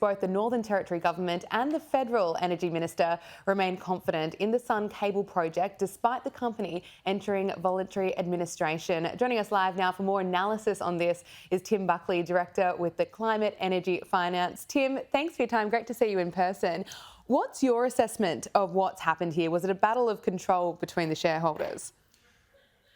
Both the Northern Territory Government and the Federal Energy Minister remain confident in the Sun Cable project despite the company entering voluntary administration. Joining us live now for more analysis on this is Tim Buckley, Director with the Climate Energy Finance. Tim, thanks for your time. Great to see you in person. What's your assessment of what's happened here? Was it a battle of control between the shareholders?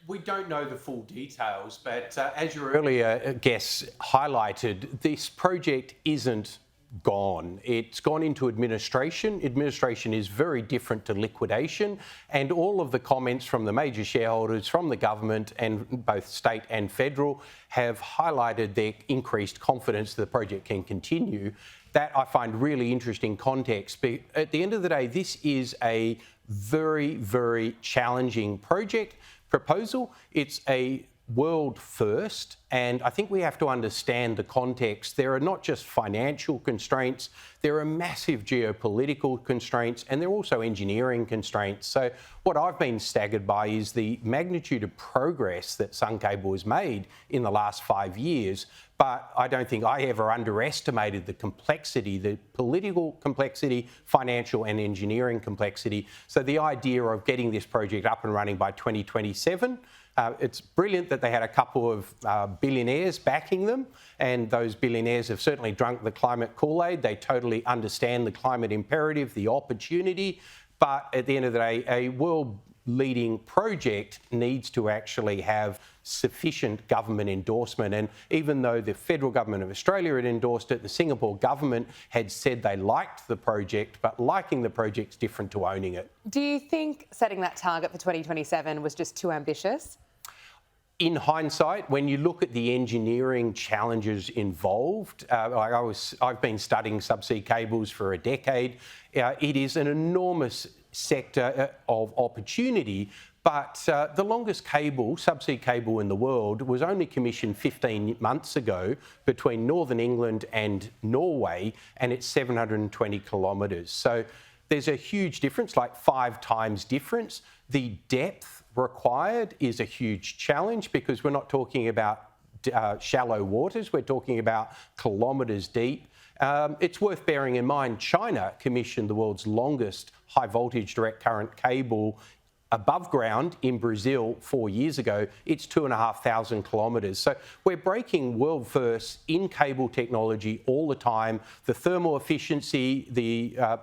We don't know the full details, but as your earlier guests highlighted, this project isn't gone. It's gone into administration. Administration is very different to liquidation, and all of the comments from the major shareholders, from the government and both state and federal, have highlighted their increased confidence that the project can continue. That I find really interesting context. But at the end of the day, this is a very, very challenging proposal. It's a world first, and I think we have to understand the context. There are not just financial constraints, there are massive geopolitical constraints, and there are also engineering constraints. So what I've been staggered by is the magnitude of progress that Sun Cable has made in the last 5 years. But I don't think I ever underestimated the complexity, the political complexity, financial and engineering complexity. So the idea of getting this project up and running by 2027, it's brilliant that they had a couple of billionaires backing them, and those billionaires have certainly drunk the climate Kool-Aid. They totally understand the climate imperative, the opportunity, but at the end of the day, a world-leading project needs to actually have sufficient government endorsement. And even though the federal government of Australia had endorsed it, the Singapore government had said they liked the project, but liking the project's different to owning it. Do you think setting that target for 2027 was just too ambitious? In hindsight, when you look at the engineering challenges involved, I've been studying subsea cables for a decade. It is an enormous sector of opportunity, but the longest cable, subsea cable in the world, was only commissioned 15 months ago between Northern England and Norway, and it's 720 kilometres. So there's a huge difference, like 5 times difference. The depth required is a huge challenge because we're not talking about shallow waters, we're talking about kilometres deep. It's worth bearing in mind China commissioned the world's longest high voltage direct current cable above ground in Brazil 4 years ago. It's 2,500 kilometres. So we're breaking world first in cable technology all the time. The thermal efficiency,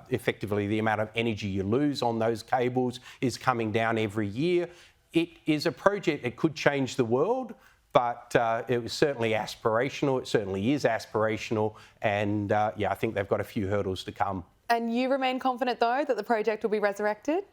effectively the amount of energy you lose on those cables is coming down every year. It is a project that could change the world, but it was certainly aspirational. It certainly is aspirational. And I think they've got a few hurdles to come. And you remain confident, though, that the project will be resurrected?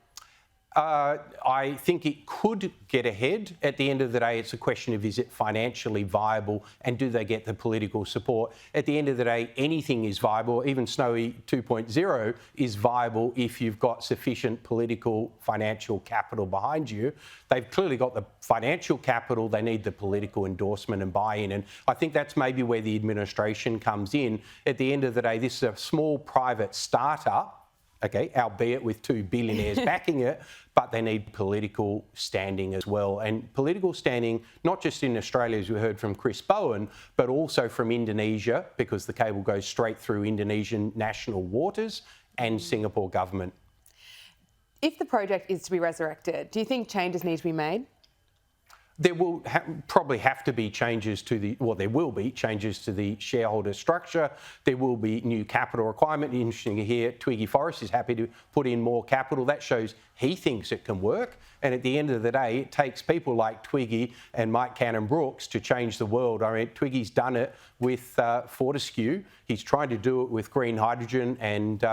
I think it could get ahead. At the end of the day, it's a question of is it financially viable and do they get the political support? At the end of the day, anything is viable. Even Snowy 2.0 is viable if you've got sufficient political financial capital behind you. They've clearly got the financial capital. They need the political endorsement and buy-in. And I think that's maybe where the administration comes in. At the end of the day, this is a small private startup, okay, albeit with 2 billionaires backing it, but they need political standing as well. And political standing, not just in Australia, as we heard from Chris Bowen, but also from Indonesia, because the cable goes straight through Indonesian national waters, and Singapore government. If the project is to be resurrected, do you think changes need to be made? There will probably have to be changes to there will be changes to the shareholder structure. There will be new capital requirement. Interesting to hear Twiggy Forrest is happy to put in more capital. That shows he thinks it can work. And at the end of the day, it takes people like Twiggy and Mike Cannon-Brookes to change the world. I mean, Twiggy's done it with Fortescue. He's trying to do it with green hydrogen and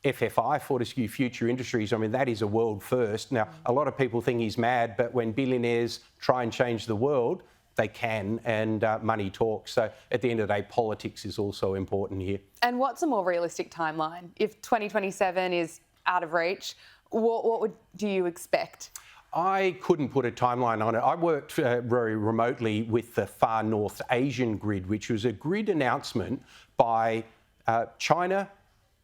FFI, Fortescue Future Industries. I mean, that is a world first. Now, a lot of people think he's mad, but when billionaires try and change the world, they can, and money talks. So at the end of the day, politics is also important here. And what's a more realistic timeline? If 2027 is out of reach, what do you expect? I couldn't put a timeline on it. I worked very remotely with the Far North Asian grid, which was a grid announcement by China,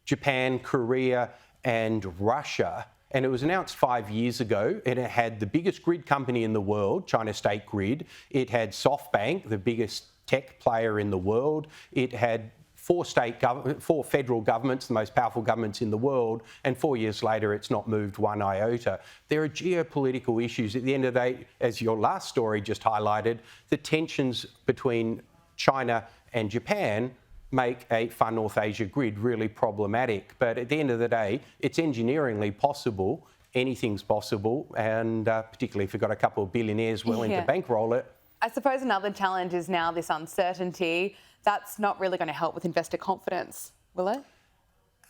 Japan, Korea and Russia. And it was announced 5 years ago, and it had the biggest grid company in the world, China State Grid. It had SoftBank, the biggest tech player in the world. It had four federal governments, the most powerful governments in the world, and 4 years later it's not moved one iota. There are geopolitical issues. At the end of the day, as your last story just highlighted, the tensions between China and Japan make a Far North Asia grid really problematic. But at the end of the day, it's engineeringly possible. Anything's possible, and particularly if you've got a couple of billionaires willing to bankroll it. I suppose another challenge is now this uncertainty. That's not really going to help with investor confidence, will it?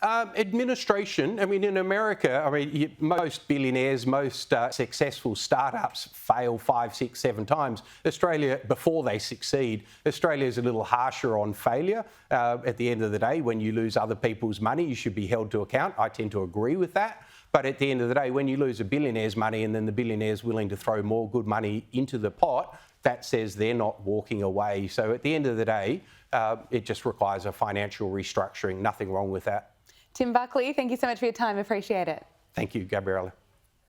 Administration, I mean, in America, most billionaires, most successful startups fail 5, 6, 7 times. Australia, before they succeed, Australia is a little harsher on failure. At the end of the day, when you lose other people's money, you should be held to account. I tend to agree with that. But at the end of the day, when you lose a billionaire's money and then the billionaire's willing to throw more good money into the pot, that says they're not walking away. So at the end of the day, it just requires a financial restructuring. Nothing wrong with that. Tim Buckley, thank you so much for your time. Appreciate it. Thank you, Gabriella.